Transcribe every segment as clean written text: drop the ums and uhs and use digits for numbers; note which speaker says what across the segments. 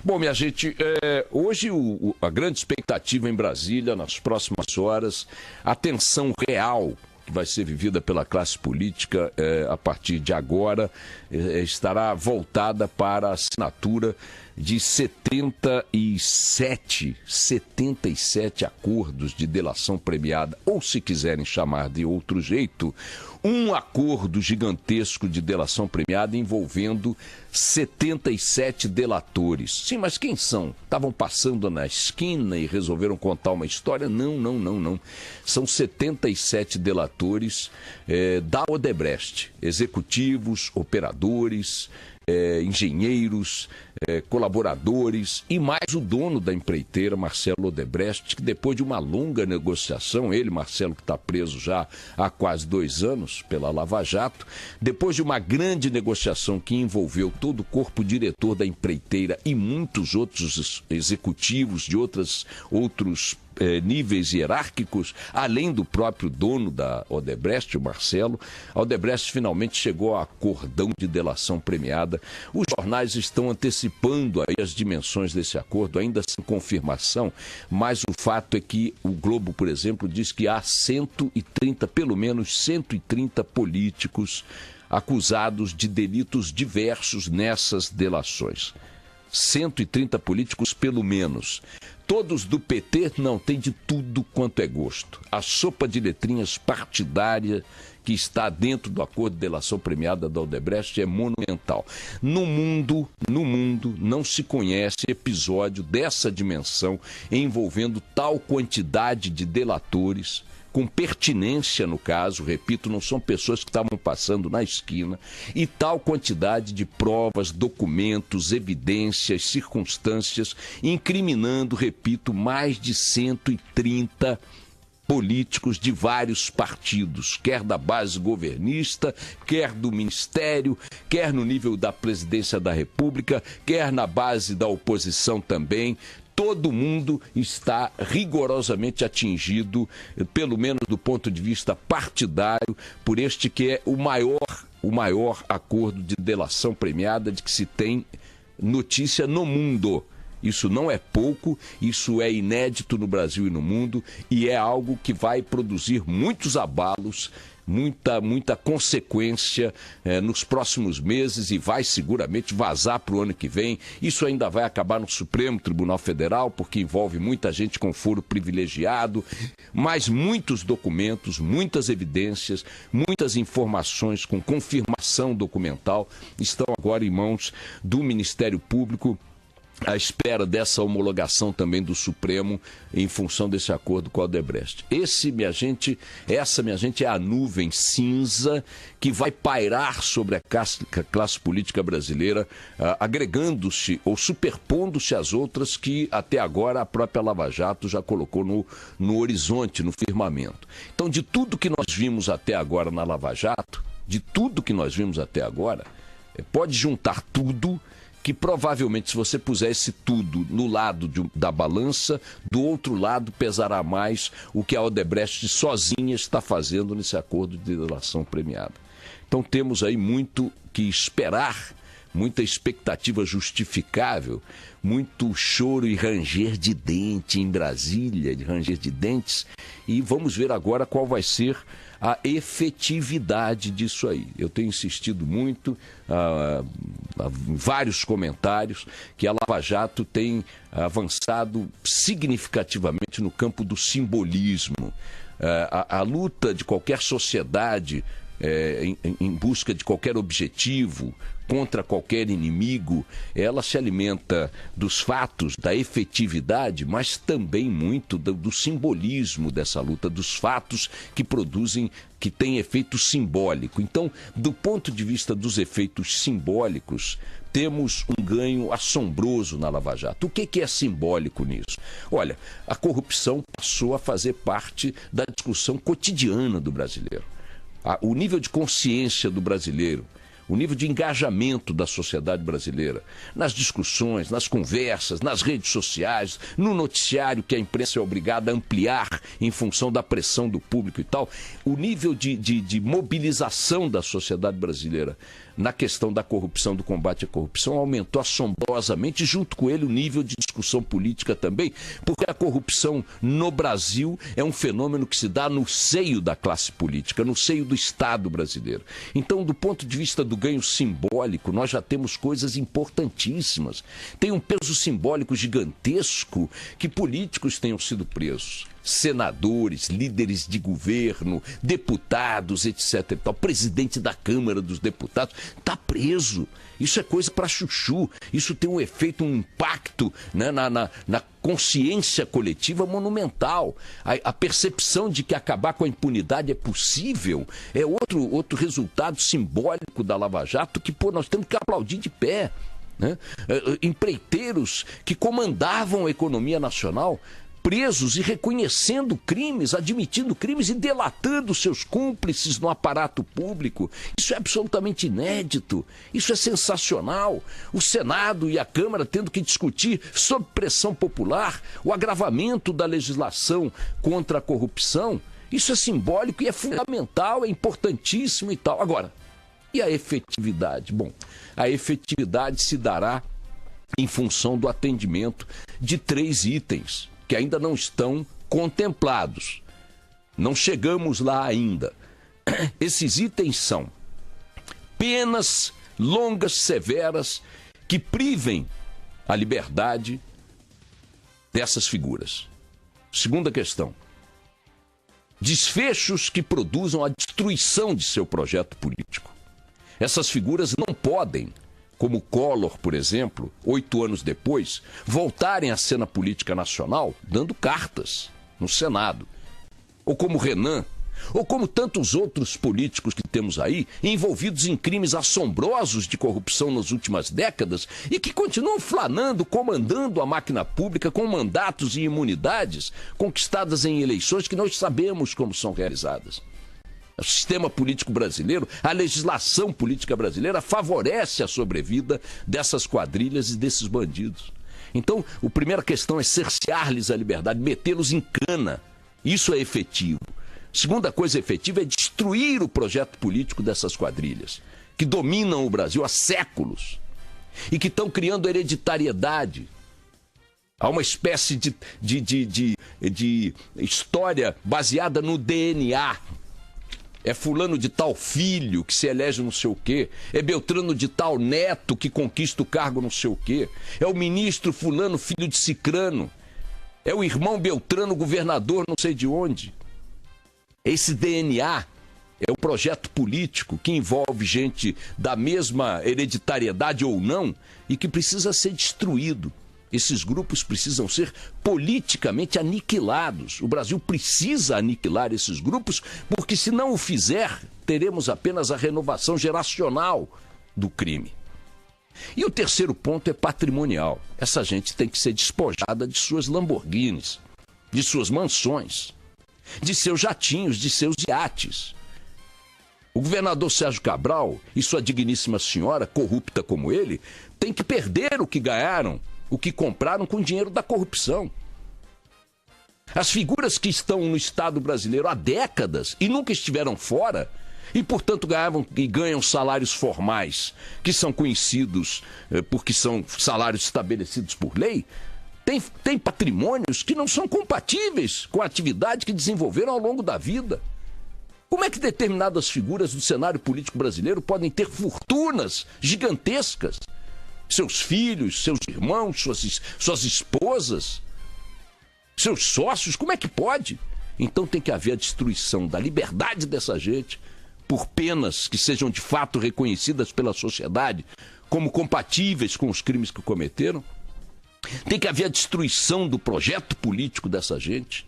Speaker 1: Bom, minha gente, hoje a grande expectativa em Brasília, nas próximas horas, a tensão real que vai ser vivida pela classe política a partir de agora, estará voltada para a assinatura de 77 acordos de delação premiada, ou se quiserem chamar de outro jeito, um acordo gigantesco de delação premiada envolvendo 77 delatores. Sim, mas quem são? Estavam passando na esquina e resolveram contar uma história? Não. São 77 delatores da Odebrecht, executivos, operadores, engenheiros, colaboradores e mais o dono da empreiteira, Marcelo Odebrecht, que depois de uma longa negociação, ele, Marcelo, que está preso já há quase 2 anos pela Lava Jato, depois de uma grande negociação que envolveu todo o corpo diretor da empreiteira e muitos outros executivos de outros níveis hierárquicos, além do próprio dono da Odebrecht, o Marcelo, a Odebrecht finalmente chegou a acordão de delação premiada. Os jornais estão antecipando aí as dimensões desse acordo, ainda sem confirmação, mas o fato é que o Globo, por exemplo, diz que há pelo menos 130 políticos acusados de delitos diversos nessas delações. 130 políticos, pelo menos. Todos do PT não tem de tudo quanto é gosto. A sopa de letrinhas partidária que está dentro do acordo de delação premiada da Odebrecht é monumental. No mundo, não se conhece episódio dessa dimensão envolvendo tal quantidade de delatores, com pertinência no caso, repito, não são pessoas que estavam passando na esquina, e tal quantidade de provas, documentos, evidências, circunstâncias, incriminando, repito, mais de 130 políticos de vários partidos, quer da base governista, quer do Ministério, quer no nível da Presidência da República, quer na base da oposição também. Todo mundo está rigorosamente atingido, pelo menos do ponto de vista partidário, por este que é o maior acordo de delação premiada de que se tem notícia no mundo. Isso não é pouco, isso é inédito no Brasil e no mundo, e é algo que vai produzir muitos abalos, muita consequência nos próximos meses, e vai seguramente vazar para o ano que vem. Isso ainda vai acabar no Supremo Tribunal Federal, porque envolve muita gente com foro privilegiado, mas muitos documentos, muitas evidências, muitas informações com confirmação documental estão agora em mãos do Ministério Público, à espera dessa homologação também do Supremo em função desse acordo com a Odebrecht. Essa, minha gente, é a nuvem cinza que vai pairar sobre a classe política brasileira, agregando-se ou superpondo-se às outras que até agora a própria Lava Jato já colocou no horizonte, no firmamento. Então, de tudo que nós vimos até agora na Lava Jato, pode juntar tudo, que provavelmente, se você pusesse tudo no lado da balança, do outro lado pesará mais o que a Odebrecht sozinha está fazendo nesse acordo de delação premiada. Então temos aí muito que esperar, muita expectativa justificável, muito choro e ranger de dente em Brasília, de ranger de dentes, e vamos ver agora qual vai ser a efetividade disso aí. Eu tenho insistido muito, vários comentários, que a Lava Jato tem avançado significativamente no campo do simbolismo. A luta de qualquer sociedade em busca de qualquer objetivo, contra qualquer inimigo, ela se alimenta dos fatos, da efetividade, mas também muito do simbolismo dessa luta, dos fatos que produzem, que têm efeito simbólico. Então, do ponto de vista dos efeitos simbólicos, temos um ganho assombroso na Lava Jato. O que é simbólico nisso? Olha, a corrupção passou a fazer parte da discussão cotidiana do brasileiro. O nível de consciência do brasileiro, o nível de engajamento da sociedade brasileira, nas discussões, nas conversas, nas redes sociais, no noticiário que a imprensa é obrigada a ampliar em função da pressão do público e tal, o nível de mobilização da sociedade brasileira na questão da corrupção, do combate à corrupção, aumentou assombrosamente, junto com ele o nível de discussão política também, porque a corrupção no Brasil é um fenômeno que se dá no seio da classe política, no seio do Estado brasileiro. Então, do ponto de vista do ganho simbólico, nós já temos coisas importantíssimas. Tem um peso simbólico gigantesco que políticos tenham sido presos. Senadores, líderes de governo, deputados, etc. O presidente da Câmara dos Deputados está preso. Isso é coisa para chuchu. Isso tem um efeito, um impacto, né, na consciência coletiva monumental. A percepção de que acabar com a impunidade é possível é outro resultado simbólico da Lava Jato que, nós temos que aplaudir de pé. Né? Empreiteiros que comandavam a economia nacional presos e reconhecendo crimes, admitindo crimes e delatando seus cúmplices no aparato público. Isso é absolutamente inédito, isso é sensacional. O Senado e a Câmara tendo que discutir, sob pressão popular, o agravamento da legislação contra a corrupção. Isso é simbólico e é fundamental, é importantíssimo e tal. Agora, e a efetividade? Bom, a efetividade se dará em função do atendimento de 3 itens que ainda não estão contemplados. Não chegamos lá ainda. Esses itens são penas longas, severas, que privem a liberdade dessas figuras. Segunda questão. Desfechos que produzam a destruição de seu projeto político. Essas figuras não podem, como Collor, por exemplo, 8 anos depois, voltarem à cena política nacional dando cartas no Senado. Ou como Renan, ou como tantos outros políticos que temos aí, envolvidos em crimes assombrosos de corrupção nas últimas décadas e que continuam flanando, comandando a máquina pública com mandatos e imunidades conquistadas em eleições que nós sabemos como são realizadas. O sistema político brasileiro, a legislação política brasileira favorece a sobrevida dessas quadrilhas e desses bandidos. Então, a primeira questão é cercear-lhes a liberdade, metê-los em cana. Isso é efetivo. Segunda coisa efetiva é destruir o projeto político dessas quadrilhas, que dominam o Brasil há séculos e que estão criando hereditariedade. Há uma espécie de história baseada no DNA. É fulano de tal filho que se elege não sei o quê. É Beltrano de tal neto que conquista o cargo não sei o quê. É o ministro fulano filho de Cicrano. É o irmão Beltrano governador não sei de onde. Esse DNA é o projeto político que envolve gente da mesma hereditariedade ou não e que precisa ser destruído. Esses grupos precisam ser politicamente aniquilados. O Brasil precisa aniquilar esses grupos, porque se não o fizer, teremos apenas a renovação geracional do crime. E o terceiro ponto é patrimonial. Essa gente tem que ser despojada de suas Lamborghinis, de suas mansões, de seus jatinhos, de seus iates. O governador Sérgio Cabral e sua digníssima senhora, corrupta como ele, têm que perder o que ganharam, o que compraram com o dinheiro da corrupção. As figuras que estão no Estado brasileiro há décadas e nunca estiveram fora e, portanto, ganhavam e ganham salários formais, que são conhecidos porque são salários estabelecidos por lei, tem patrimônios que não são compatíveis com a atividade que desenvolveram ao longo da vida. Como é que determinadas figuras do cenário político brasileiro podem ter fortunas gigantescas? Seus filhos, seus irmãos, suas esposas, seus sócios, como é que pode? Então tem que haver a destruição da liberdade dessa gente por penas que sejam de fato reconhecidas pela sociedade como compatíveis com os crimes que cometeram. Tem que haver a destruição do projeto político dessa gente.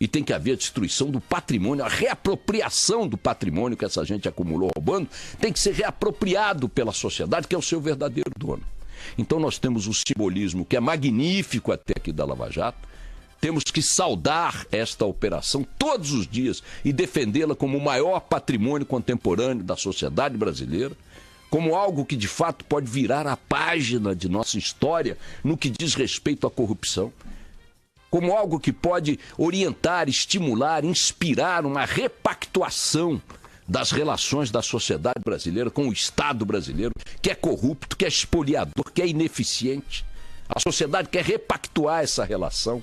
Speaker 1: E tem que haver a destruição do patrimônio, a reapropriação do patrimônio que essa gente acumulou roubando, tem que ser reapropriado pela sociedade, que é o seu verdadeiro dono. Então nós temos o simbolismo que é magnífico até aqui da Lava Jato. Temos que saudar esta operação todos os dias e defendê-la como o maior patrimônio contemporâneo da sociedade brasileira, como algo que de fato pode virar a página de nossa história no que diz respeito à corrupção, como algo que pode orientar, estimular, inspirar uma repactuação das relações da sociedade brasileira com o Estado brasileiro, que é corrupto, que é espoliador, que é ineficiente. A sociedade quer repactuar essa relação,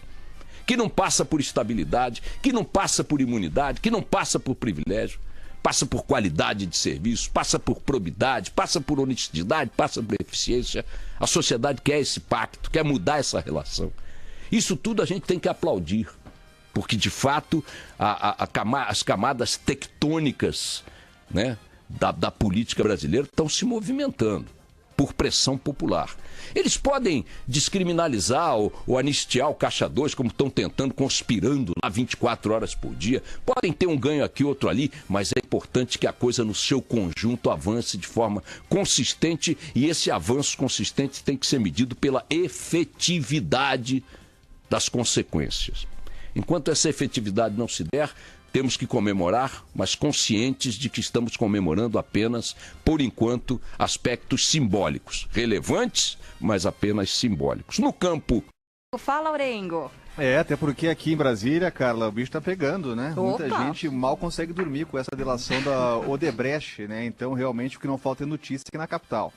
Speaker 1: que não passa por estabilidade, que não passa por imunidade, que não passa por privilégio, passa por qualidade de serviço, passa por probidade, passa por honestidade, passa por eficiência. A sociedade quer esse pacto, quer mudar essa relação. Isso tudo a gente tem que aplaudir, porque de fato as camadas tectônicas, né, da política brasileira estão se movimentando por pressão popular. Eles podem descriminalizar ou anistiar o Caixa 2, como estão tentando, conspirando lá 24 horas por dia. Podem ter um ganho aqui, outro ali, mas é importante que a coisa no seu conjunto avance de forma consistente, e esse avanço consistente tem que ser medido pela efetividade das consequências. Enquanto essa efetividade não se der, temos que comemorar, mas conscientes de que estamos comemorando apenas, por enquanto, aspectos simbólicos. Relevantes, mas apenas simbólicos. No campo...
Speaker 2: Fala, Aurengo.
Speaker 3: Até porque aqui em Brasília, Carla, o bicho tá pegando, né?
Speaker 2: Opa.
Speaker 3: Muita gente mal consegue dormir com essa delação da Odebrecht, né? Então, realmente, o que não falta é notícia aqui na capital.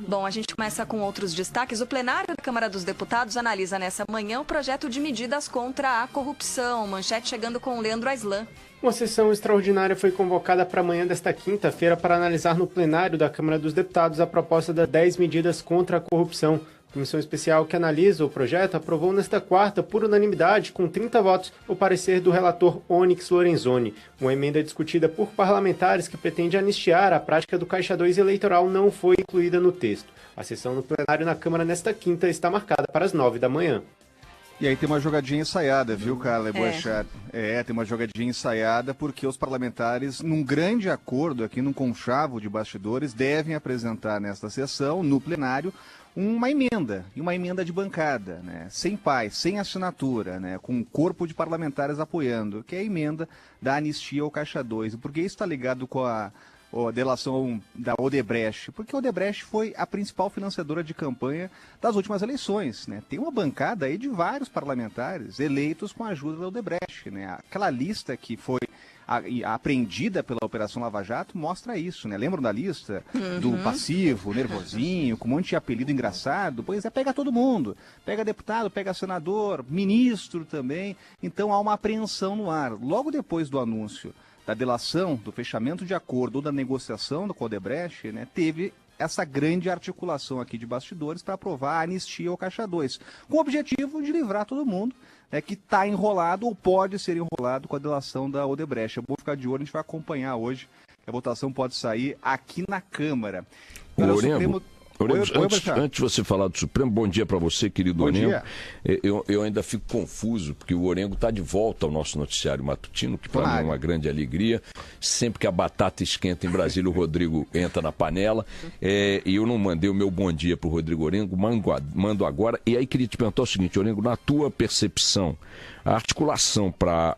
Speaker 2: Bom, a gente começa com outros destaques. O plenário da Câmara dos Deputados analisa nessa manhã o projeto de medidas contra a corrupção. Manchete chegando com o Leandro Aislan.
Speaker 4: Uma sessão extraordinária foi convocada para amanhã desta quinta-feira para analisar no plenário da Câmara dos Deputados a proposta das 10 medidas contra a corrupção. A comissão especial que analisa o projeto aprovou nesta quarta, por unanimidade, com 30 votos, o parecer do relator Onyx Lorenzoni. Uma emenda discutida por parlamentares que pretende anistiar a prática do Caixa 2 eleitoral não foi incluída no texto. A sessão no plenário na Câmara nesta quinta está marcada para as 9 da manhã.
Speaker 3: E aí tem uma jogadinha ensaiada, viu, Carla Boechat? Tem uma jogadinha ensaiada porque os parlamentares, num grande acordo aqui, num conchavo de bastidores, devem apresentar nesta sessão, no plenário, uma emenda de bancada, né? Sem paz, sem assinatura, né? Com um corpo de parlamentares apoiando, que é a emenda da anistia ao Caixa 2. Porque isso está ligado com a delação da Odebrecht, porque a Odebrecht foi a principal financiadora de campanha das últimas eleições, né? Tem uma bancada aí de vários parlamentares eleitos com a ajuda da Odebrecht, né? Aquela lista que foi apreendida pela Operação Lava Jato mostra isso, né? Lembram da lista do passivo, nervosinho, com um monte de apelido engraçado? Pois é, pega todo mundo. Pega deputado, pega senador, ministro também. Então há uma apreensão no ar. Logo depois do anúncio da delação, do fechamento de acordo ou da negociação com o Odebrecht, né, teve essa grande articulação aqui de bastidores para aprovar a anistia ao Caixa 2, com o objetivo de livrar todo mundo, né, que está enrolado ou pode ser enrolado com a delação da Odebrecht. É bom ficar de olho, a gente vai acompanhar hoje, a votação pode sair aqui na Câmara.
Speaker 1: Antes de você falar do Supremo, bom dia para você, querido Orengo. Eu ainda fico confuso, porque o Orengo está de volta ao nosso noticiário matutino, que para mim é uma grande alegria. Sempre que a batata esquenta em Brasília, o Rodrigo entra na panela. E eu não mandei o meu bom dia para o Rodrigo Orengo, mando agora. E aí queria te perguntar o seguinte, Orengo, na tua percepção, a articulação para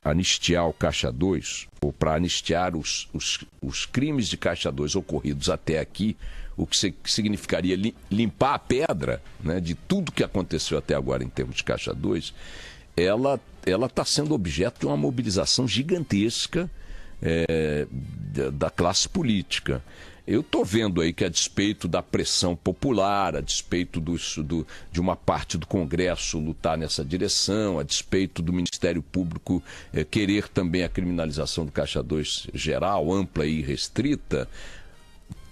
Speaker 1: anistiar o Caixa 2, ou para anistiar os crimes de Caixa 2 ocorridos até aqui, o que significaria limpar a pedra, né, de tudo que aconteceu até agora em termos de Caixa 2, ela está sendo objeto de uma mobilização gigantesca da classe política. Eu estou vendo aí que, a despeito da pressão popular, a despeito de uma parte do Congresso lutar nessa direção, a despeito do Ministério Público querer também a criminalização do Caixa 2 geral, ampla e restrita,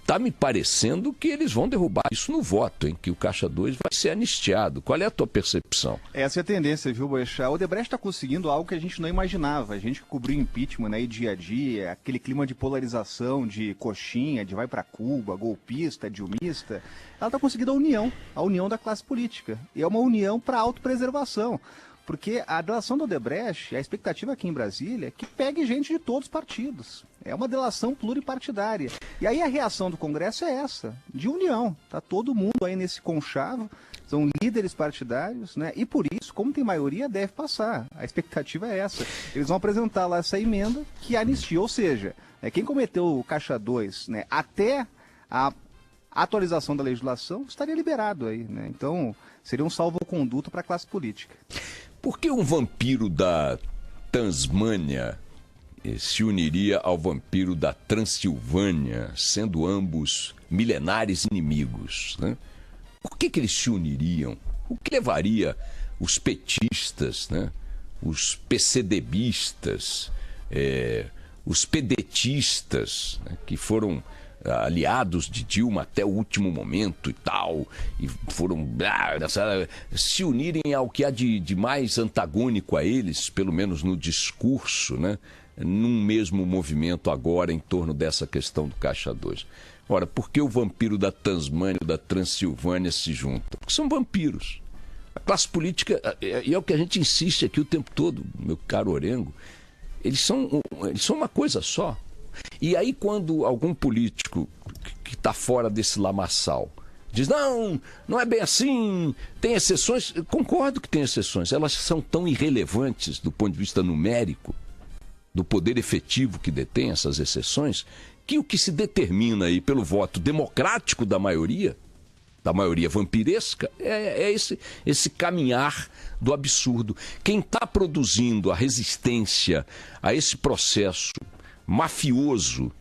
Speaker 1: está me parecendo que eles vão derrubar isso no voto, em que o Caixa 2 vai ser anistiado. Qual é a tua percepção?
Speaker 3: Essa é a tendência, viu, Boechat? A Odebrecht está conseguindo algo que a gente não imaginava. A gente que cobriu impeachment aí dia a dia, aquele clima de polarização, de coxinha, de vai para Cuba, golpista, dilmista. Ela está conseguindo a união da classe política. E é uma união para autopreservação. Porque a delação da Odebrecht, a expectativa aqui em Brasília é que pegue gente de todos os partidos. É uma delação pluripartidária. E aí a reação do Congresso é essa, de união. Está todo mundo aí nesse conchavo, são líderes partidários, né? E por isso, como tem maioria, deve passar. A expectativa é essa. Eles vão apresentar lá essa emenda que anistia, ou seja, quem cometeu o Caixa 2, né, até a atualização da legislação estaria liberado aí, né? Então seria um salvo-conduto para a classe política.
Speaker 1: Por que um vampiro da Tasmânia se uniria ao vampiro da Transilvânia, sendo ambos milenares inimigos, né? Por que eles se uniriam? O que levaria os petistas, né? Os PCDBistas, os pedetistas, né? Que foram aliados de Dilma até o último momento e tal, e foram se unirem ao que há de mais antagônico a eles, pelo menos no discurso, né? Num mesmo movimento agora em torno dessa questão do Caixa 2. Ora, por que o vampiro da Tasmânia e da Transilvânia se juntam? Porque são vampiros. A classe política, e é o que a gente insiste aqui o tempo todo, meu caro Orengo, eles são uma coisa só. E aí quando algum político que está fora desse lamaçal diz, não é bem assim, tem exceções, eu concordo que tem exceções, elas são tão irrelevantes do ponto de vista numérico, do poder efetivo que detém essas exceções, que o que se determina aí pelo voto democrático da maioria vampiresca, é esse caminhar do absurdo. Quem está produzindo a resistência a esse processo mafioso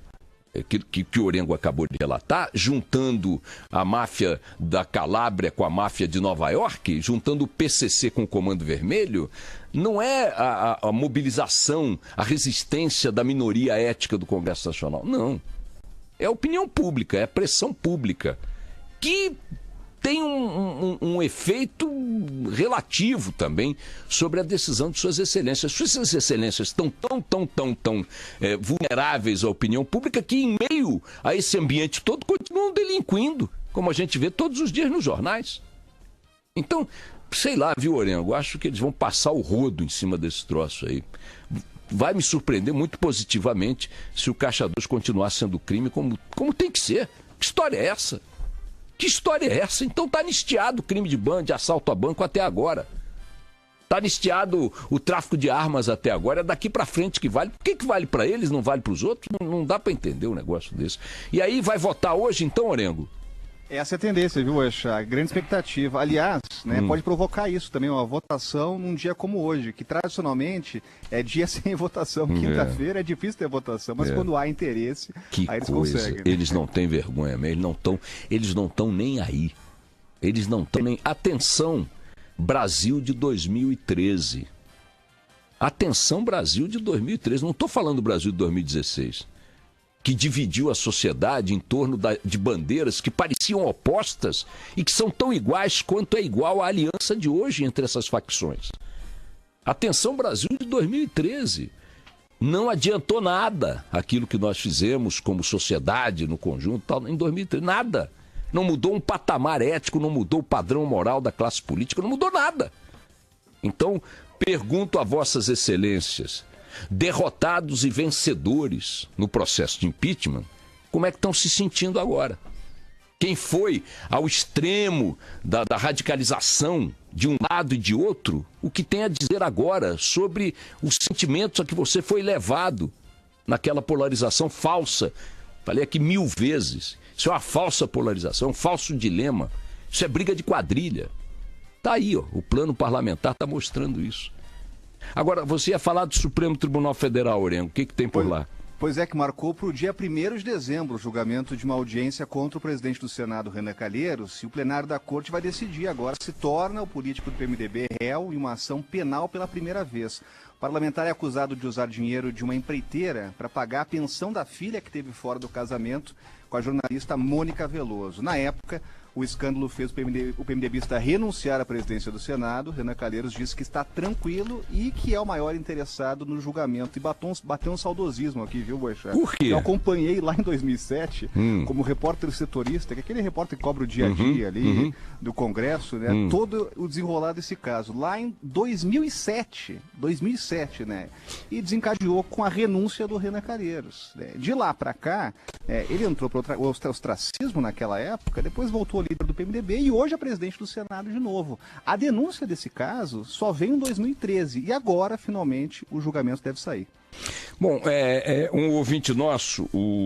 Speaker 1: que o Orengo acabou de relatar, juntando a máfia da Calábria com a máfia de Nova York, juntando o PCC com o Comando Vermelho, não é a mobilização, a resistência da minoria ética do Congresso Nacional. Não. É a opinião pública, é a pressão pública, que tem um efeito relativo também sobre a decisão de suas excelências. Suas excelências estão tão vulneráveis à opinião pública que, em meio a esse ambiente todo, continuam delinquindo, como a gente vê todos os dias nos jornais. Então, sei lá, viu, Orengo? Acho que eles vão passar o rodo em cima desse troço aí. Vai me surpreender muito positivamente se o Caixa 2 continuar sendo crime como tem que ser. Que história é essa? Que história é essa? Então está anistiado o crime de assalto a banco até agora. Está anistiado o tráfico de armas até agora. É daqui para frente que vale. Por que vale para eles, não vale para os outros? Não dá para entender um negócio desse. E aí vai votar hoje então, Orengo?
Speaker 3: Essa é a tendência, viu, Eixá? Grande expectativa. Aliás, né, pode provocar isso também, uma votação num dia como hoje, que tradicionalmente é dia sem votação. Quinta-feira é difícil ter votação, mas quando há interesse, aí eles conseguem. Né?
Speaker 1: Eles não têm vergonha, eles não estão nem aí. Eles não estão nem... Atenção, Brasil de 2013. Atenção, Brasil de 2013. Não estou falando do Brasil de 2016. Que dividiu a sociedade em torno de bandeiras que pareciam opostas e que são tão iguais quanto é igual a aliança de hoje entre essas facções. Atenção, Brasil de 2013. Não adiantou nada aquilo que nós fizemos como sociedade no conjunto tal, em 2013. Nada. Não mudou um patamar ético, não mudou o padrão moral da classe política, não mudou nada. Então, pergunto a vossas excelências, derrotados e vencedores no processo de impeachment, como é que estão se sentindo agora? Quem foi ao extremo da radicalização de um lado e de outro, o que tem a dizer agora sobre os sentimentos a que você foi levado naquela polarização falsa? Falei aqui 1000 vezes. Isso é uma falsa polarização, um falso dilema. Isso é briga de quadrilha. Está aí, ó, o plano parlamentar está mostrando isso. Agora, você ia falar do Supremo Tribunal Federal, Orengo. O que tem por lá?
Speaker 3: Pois é, que marcou para o dia 1º de dezembro o julgamento de uma audiência contra o presidente do Senado, Renan Calheiros, e o plenário da Corte vai decidir agora se torna o político do PMDB réu em uma ação penal pela primeira vez. O parlamentar é acusado de usar dinheiro de uma empreiteira para pagar a pensão da filha que teve fora do casamento com a jornalista Mônica Veloso. Na época, o escândalo fez o PMDBista renunciar à presidência do Senado. Renan Calheiros disse que está tranquilo e que é o maior interessado no julgamento. E bateu um saudosismo aqui, viu, Boechat?
Speaker 1: Por quê?
Speaker 3: Eu acompanhei lá em 2007, como repórter setorista, que é aquele repórter que cobra o dia a dia ali do Congresso, né? Todo o desenrolar desse caso. Lá em 2007, né? E desencadeou com a renúncia do Renan Calheiros. Né? De lá para cá, ele entrou para o ostracismo naquela época, depois voltou líder do PMDB e hoje é presidente do Senado de novo. A denúncia desse caso só veio em 2013 e agora, finalmente, o julgamento deve sair.
Speaker 1: Bom, um ouvinte nosso, o